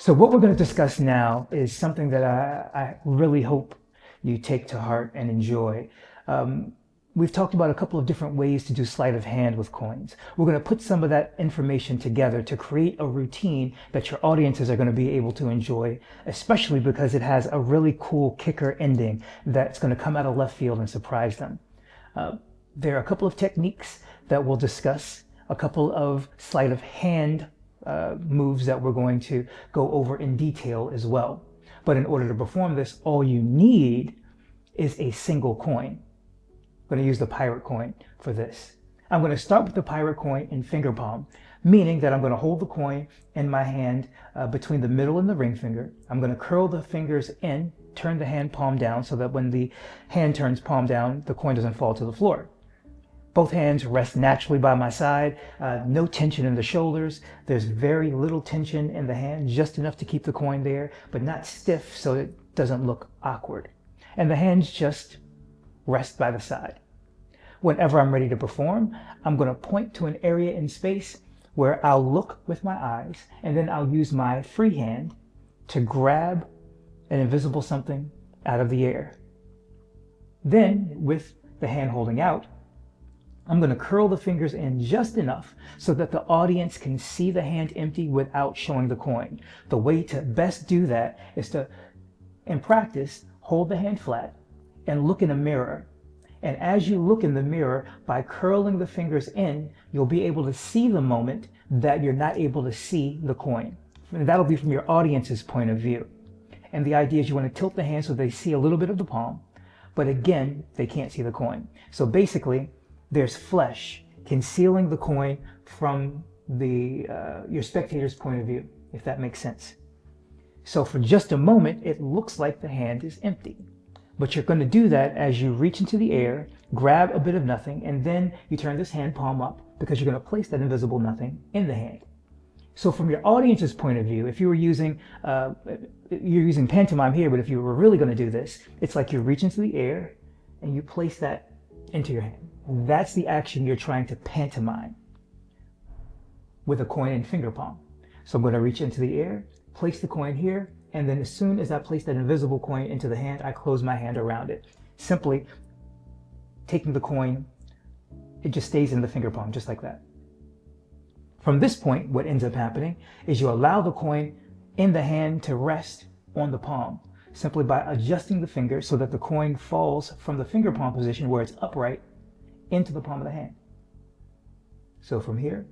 So what we're going to discuss now is something that I really hope you take to heart and enjoy. We've talked about a couple of different ways to do sleight of hand with coins. We're going to put some of that information together to create a routine that your audiences are going to be able to enjoy, especially because it has a really cool kicker ending that's going to come out of left field and surprise them. There are a couple of techniques that we'll discuss, a couple of sleight of hand moves that we're going to go over in detail as well. But in order to perform this, all you need is a single coin. I'm going to use the pirate coin for this. I'm going to start with the pirate coin in finger palm, meaning that I'm going to hold the coin in my hand between the middle and the ring finger. I'm going to curl the fingers in, turn the hand palm down so that when the hand turns palm down, the coin doesn't fall to the floor. Both hands rest naturally by my side, no tension in the shoulders. There's very little tension in the hand, just enough to keep the coin there, but not stiff so it doesn't look awkward. And the hands just rest by the side. Whenever I'm ready to perform, I'm going to point to an area in space where I'll look with my eyes, and then I'll use my free hand to grab an invisible something out of the air. Then, with the hand holding out, I'm going to curl the fingers in just enough so that the audience can see the hand empty without showing the coin. The way to best do that is to, in practice, hold the hand flat and look in a mirror. And as you look in the mirror, by curling the fingers in, you'll be able to see the moment that you're not able to see the coin. And that'll be from your audience's point of view. And the idea is you want to tilt the hand so they see a little bit of the palm, but again, they can't see the coin. So basically, there's flesh concealing the coin from your spectator's point of view, if that makes sense. So for just a moment, it looks like the hand is empty. But you're going to do that as you reach into the air, grab a bit of nothing, and then you turn this hand palm up because you're going to place that invisible nothing in the hand. So from your audience's point of view, if you were using, you're using pantomime here, but if you were really going to do this, it's like you reach into the air and you place that into your hand. That's the action you're trying to pantomime with a coin in finger palm. So I'm going to reach into the air, place the coin here, and then as soon as I place that invisible coin into the hand, I close my hand around it. Simply taking the coin, it just stays in the finger palm, just like that. From this point, what ends up happening is you allow the coin in the hand to rest on the palm, simply by adjusting the finger so that the coin falls from the finger palm position where it's upright into the palm of the hand. So from here,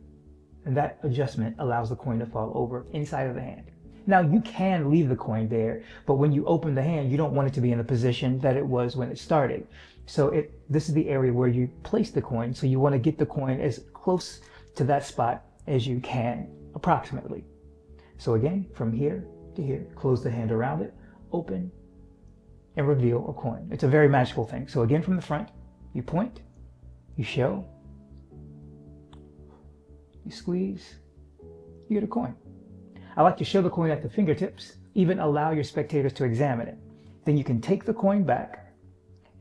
and that adjustment allows the coin to fall over inside of the hand. Now you can leave the coin there, but when you open the hand, you don't want it to be in the position that it was when it started. So this is the area where you place the coin, so you want to get the coin as close to that spot as you can, approximately. So again, from here to here, close the hand around it, open, and reveal a coin. It's a very magical thing. So again, from the front, you point, you show, you squeeze, you get a coin. I like to show the coin at the fingertips, even allow your spectators to examine it. Then you can take the coin back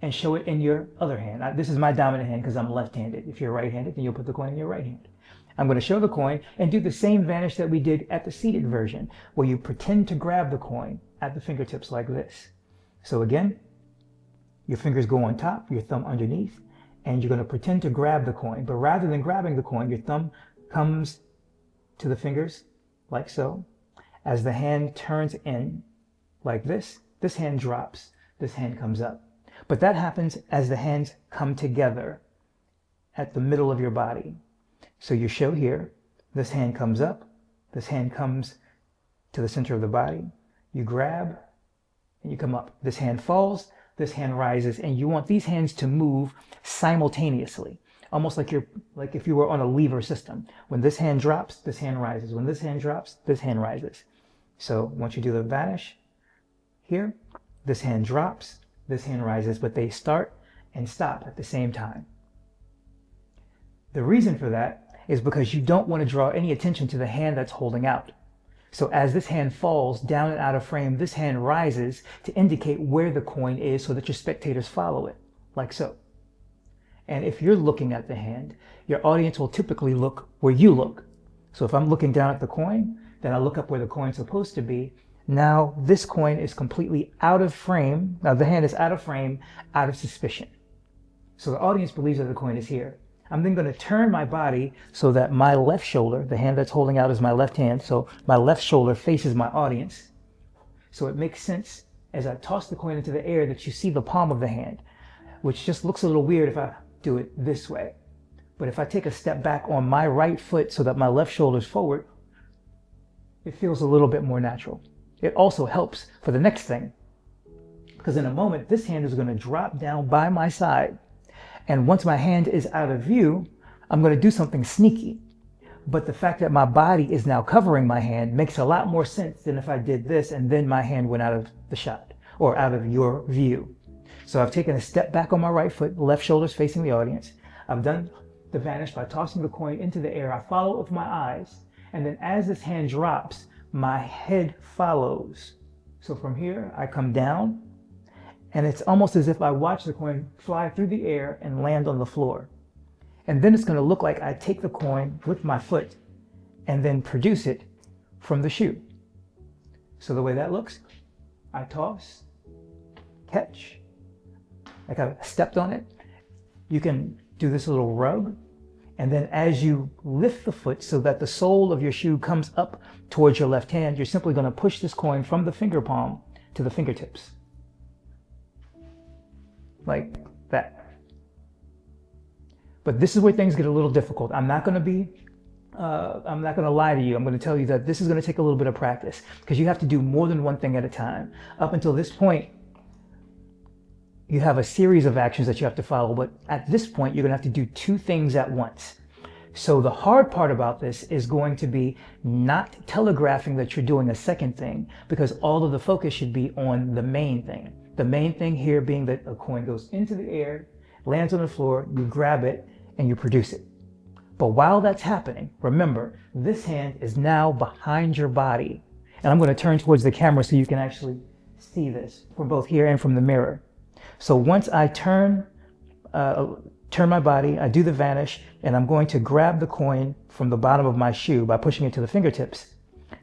and show it in your other hand. This is my dominant hand because I'm left-handed. If you're right-handed, then you'll put the coin in your right hand. I'm going to show the coin and do the same vanish that we did at the seated version, where you pretend to grab the coin at the fingertips like this. So again, your fingers go on top, your thumb underneath, and you're going to pretend to grab the coin. But rather than grabbing the coin, your thumb comes to the fingers like so. As the hand turns in like this hand drops, this hand comes up. But that happens as the hands come together at the middle of your body. So you show here, this hand comes up, this hand comes to the center of the body, you grab, and you come up. This hand falls, this hand rises, and you want these hands to move simultaneously. Almost like if you were on a lever system. When this hand drops, this hand rises. When this hand drops, this hand rises. So once you do the vanish here, this hand drops, this hand rises, but they start and stop at the same time. The reason for that is because you don't want to draw any attention to the hand that's holding out. So as this hand falls down and out of frame, this hand rises to indicate where the coin is so that your spectators follow it, like so. And if you're looking at the hand, your audience will typically look where you look. So if I'm looking down at the coin, Then I look up where the coin's supposed to be. Now this coin is completely out of frame. Now the hand is out of frame, out of suspicion. So the audience believes that the coin is here. I'm then going to turn my body so that my left shoulder, the hand that's holding out is my left hand, so my left shoulder faces my audience. So it makes sense as I toss the coin into the air that you see the palm of the hand, which just looks a little weird if I do it this way. But if I take a step back on my right foot so that my left shoulder is forward, it feels a little bit more natural. It also helps for the next thing, because in a moment, this hand is going to drop down by my side. And once my hand is out of view, I'm going to do something sneaky. But the fact that my body is now covering my hand makes a lot more sense than if I did this and then my hand went out of the shot or out of your view. So I've taken a step back on my right foot, left shoulder's facing the audience. I've done the vanish by tossing the coin into the air. I follow it with my eyes. And then as this hand drops, my head follows. So from here, I come down. And it's almost as if I watch the coin fly through the air and land on the floor. And then it's going to look like I take the coin with my foot and then produce it from the shoe. So the way that looks, I toss, catch, like I stepped on it. You can do this little rub. And then as you lift the foot so that the sole of your shoe comes up towards your left hand, you're simply going to push this coin from the finger palm to the fingertips. Like that. But this is where things get a little difficult. I'm not going to lie to you. I'm going to tell you that this is going to take a little bit of practice because you have to do more than one thing at a time. Up until this point, you have a series of actions that you have to follow, but at this point, you're going to have to do two things at once. So the hard part about this is going to be not telegraphing that you're doing a second thing, because all of the focus should be on the main thing. The main thing here being that a coin goes into the air, lands on the floor, you grab it, and you produce it. But while that's happening, remember, this hand is now behind your body. And I'm going to turn towards the camera so you can actually see this from both here and from the mirror. So once I turn my body, I do the vanish, and I'm going to grab the coin from the bottom of my shoe by pushing it to the fingertips.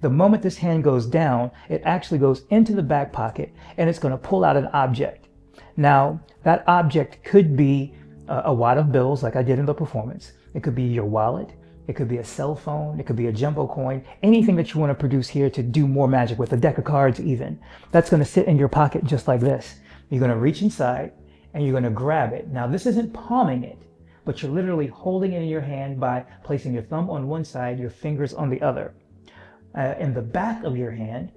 The moment this hand goes down, it actually goes into the back pocket and it's going to pull out an object. Now, that object could be a wad of bills like I did in the performance. It could be your wallet. It could be a cell phone. It could be a jumbo coin. Anything that you want to produce here to do more magic with, a deck of cards even. That's going to sit in your pocket just like this. You're going to reach inside and you're going to grab it. Now, this isn't palming it, but you're literally holding it in your hand by placing your thumb on one side, your fingers on the other. In the back of your hand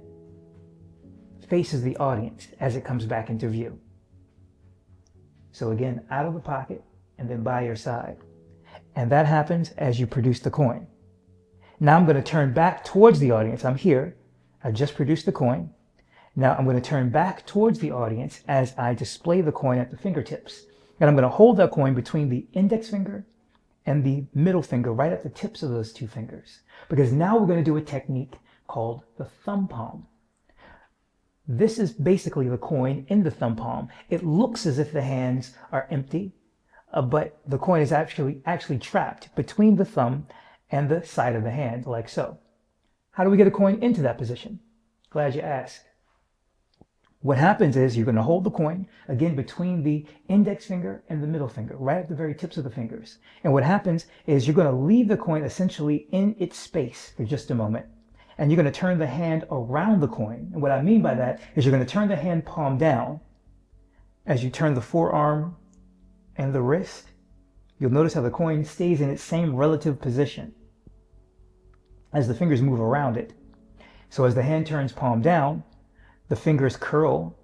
faces the audience as it comes back into view. So again, out of the pocket and then by your side. And that happens as you produce the coin. Now I'm going to turn back towards the audience. I'm here. I just produced the coin. Now I'm going to turn back towards the audience as I display the coin at the fingertips. And I'm going to hold that coin between the index finger and the middle finger, right at the tips of those two fingers. Because now we're going to do a technique called the thumb palm. This is basically the coin in the thumb palm. It looks as if the hands are empty, but the coin is actually trapped between the thumb and the side of the hand, like so. How do we get a coin into that position? Glad you asked. What happens is you're going to hold the coin, again, between the index finger and the middle finger, right at the very tips of the fingers. And what happens is you're going to leave the coin essentially in its space for just a moment. And you're going to turn the hand around the coin. And what I mean by that is you're going to turn the hand palm down. As you turn the forearm and the wrist, you'll notice how the coin stays in its same relative position as the fingers move around it. So as the hand turns palm down, the fingers curl,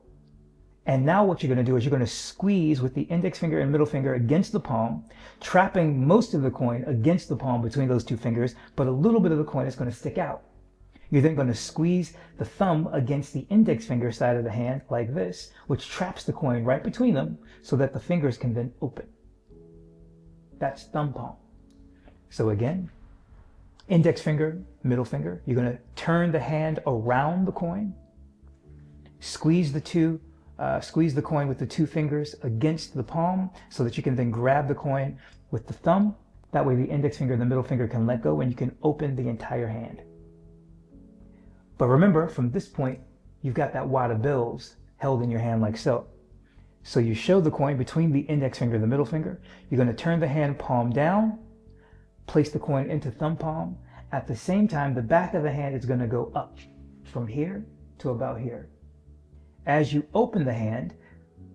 and now what you're going to do is you're going to squeeze with the index finger and middle finger against the palm, trapping most of the coin against the palm between those two fingers, but a little bit of the coin is going to stick out. You're then going to squeeze the thumb against the index finger side of the hand like this, which traps the coin right between them so that the fingers can then open. That's thumb palm. So again, index finger, middle finger, you're going to turn the hand around the coin, squeeze the coin with the two fingers against the palm so that you can then grab the coin with the thumb. That way the index finger and the middle finger can let go and you can open the entire hand. But remember, from this point, you've got that wad of bills held in your hand like so. So you show the coin between the index finger and the middle finger. You're going to turn the hand palm down, place the coin into thumb palm. At the same time, the back of the hand is going to go up from here to about here. As you open the hand,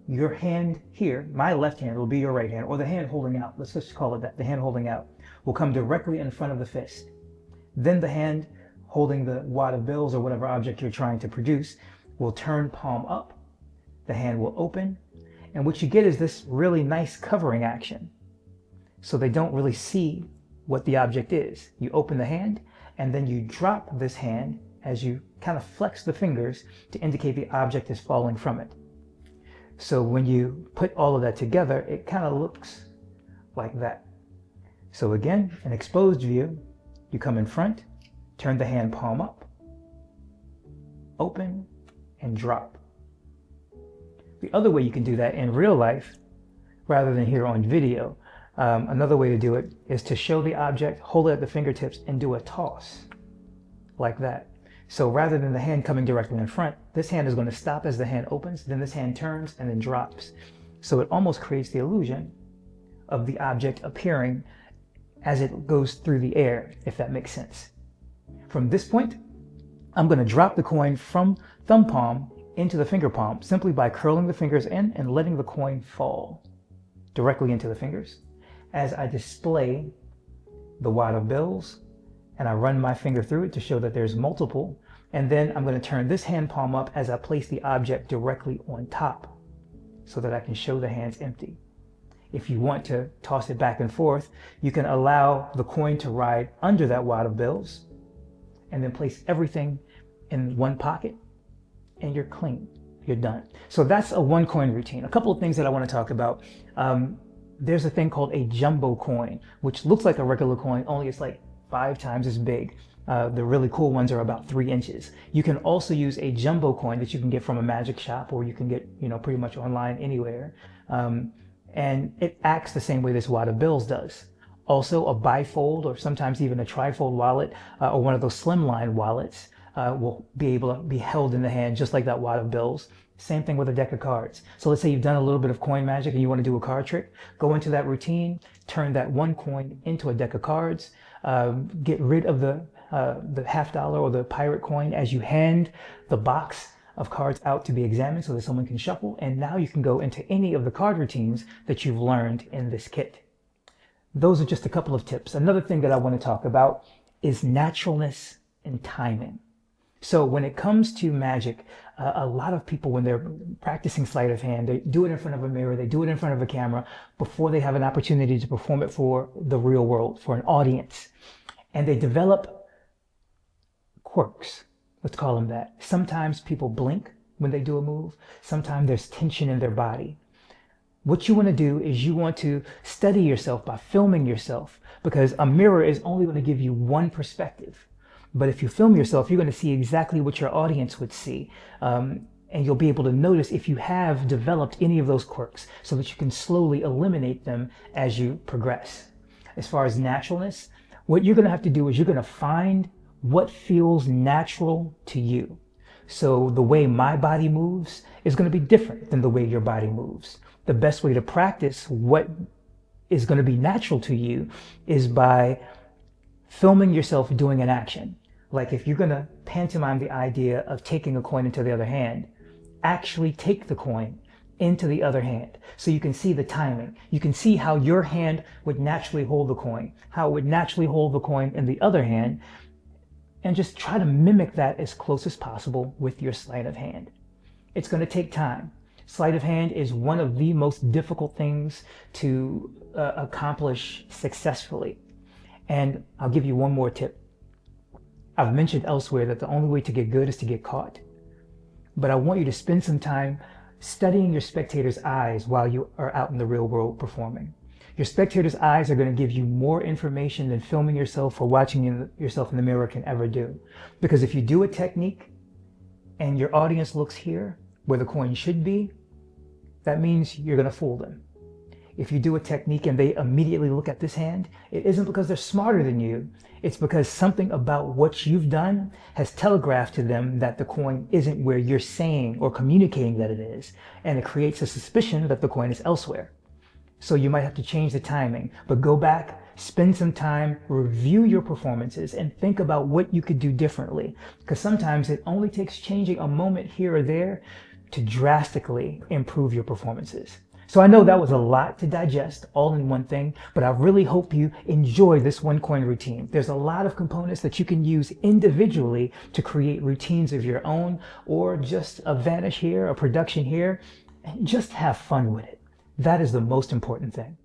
your hand here, my left hand will be your right hand, or the hand holding out, let's just call it that, the hand holding out, will come directly in front of the fist. Then the hand holding the wad of bills or whatever object you're trying to produce will turn palm up, the hand will open, and what you get is this really nice covering action. So they don't really see what the object is. You open the hand, and then you drop this hand as you kind of flex the fingers to indicate the object is falling from it. So when you put all of that together, it kind of looks like that. So again, an exposed view, you come in front, turn the hand palm up, open, and drop. The other way you can do that in real life, rather than here on video, another way to do it is to show the object, hold it at the fingertips, and do a toss, like that. So rather than the hand coming directly in front, this hand is going to stop as the hand opens, then this hand turns and then drops. So it almost creates the illusion of the object appearing as it goes through the air, if that makes sense. From this point, I'm going to drop the coin from thumb palm into the finger palm simply by curling the fingers in and letting the coin fall directly into the fingers. As I display the wad of bills and I run my finger through it to show that there's multiple, and then I'm going to turn this hand palm up as I place the object directly on top so that I can show the hands empty. If you want to toss it back and forth, you can allow the coin to ride under that wad of bills and then place everything in one pocket, and you're clean, you're done. So that's a one coin routine. A couple of things that I want to talk about. There's a thing called a jumbo coin, which looks like a regular coin, only it's like 5 times as big. The really cool ones are about 3 inches. You can also use a jumbo coin that you can get from a magic shop, or you can get, pretty much online anywhere. And it acts the same way this wad of bills does. Also, a bifold or sometimes even a trifold wallet or one of those slimline wallets will be able to be held in the hand just like that wad of bills. Same thing with a deck of cards. So let's say you've done a little bit of coin magic and you want to do a card trick. Go into that routine, turn that one coin into a deck of cards, get rid of the $50 or the pirate coin as you hand the box of cards out to be examined so that someone can shuffle. And now you can go into any of the card routines that you've learned in this kit. Those are just a couple of tips. Another thing that I want to talk about is naturalness and timing. So when it comes to magic, a lot of people, when they're practicing sleight of hand, they do it in front of a mirror, they do it in front of a camera before they have an opportunity to perform it for the real world, for an audience. And they develop quirks, let's call them that. Sometimes people blink when they do a move. Sometimes there's tension in their body. What you want to do is you want to study yourself by filming yourself, because a mirror is only going to give you one perspective. But if you film yourself, you're going to see exactly what your audience would see. And you'll be able to notice if you have developed any of those quirks so that you can slowly eliminate them as you progress. As far as naturalness, what you're going to have to do is you're going to find what feels natural to you. So the way my body moves is going to be different than the way your body moves. The best way to practice what is going to be natural to you is by filming yourself doing an action. Like if you're going to pantomime the idea of taking a coin into the other hand, actually take the coin into the other hand so you can see the timing. You can see how your hand would naturally hold the coin, how it would naturally hold the coin in the other hand, and just try to mimic that as close as possible with your sleight of hand. It's going to take time. Sleight of hand is one of the most difficult things to accomplish successfully. And I'll give you one more tip. I've mentioned elsewhere that the only way to get good is to get caught. But I want you to spend some time studying your spectator's eyes while you are out in the real world performing. Your spectator's eyes are going to give you more information than filming yourself or watching yourself in the mirror can ever do. Because if you do a technique and your audience looks here, where the coin should be, that means you're going to fool them. If you do a technique and they immediately look at this hand, it isn't because they're smarter than you. It's because something about what you've done has telegraphed to them that the coin isn't where you're saying or communicating that it is. And it creates a suspicion that the coin is elsewhere. So you might have to change the timing, but go back, spend some time, review your performances, and think about what you could do differently. Because sometimes it only takes changing a moment here or there to drastically improve your performances. So I know that was a lot to digest all in one thing, but I really hope you enjoy this one coin routine. There's a lot of components that you can use individually to create routines of your own, or just a vanish here, a production here, and just have fun with it. That is the most important thing.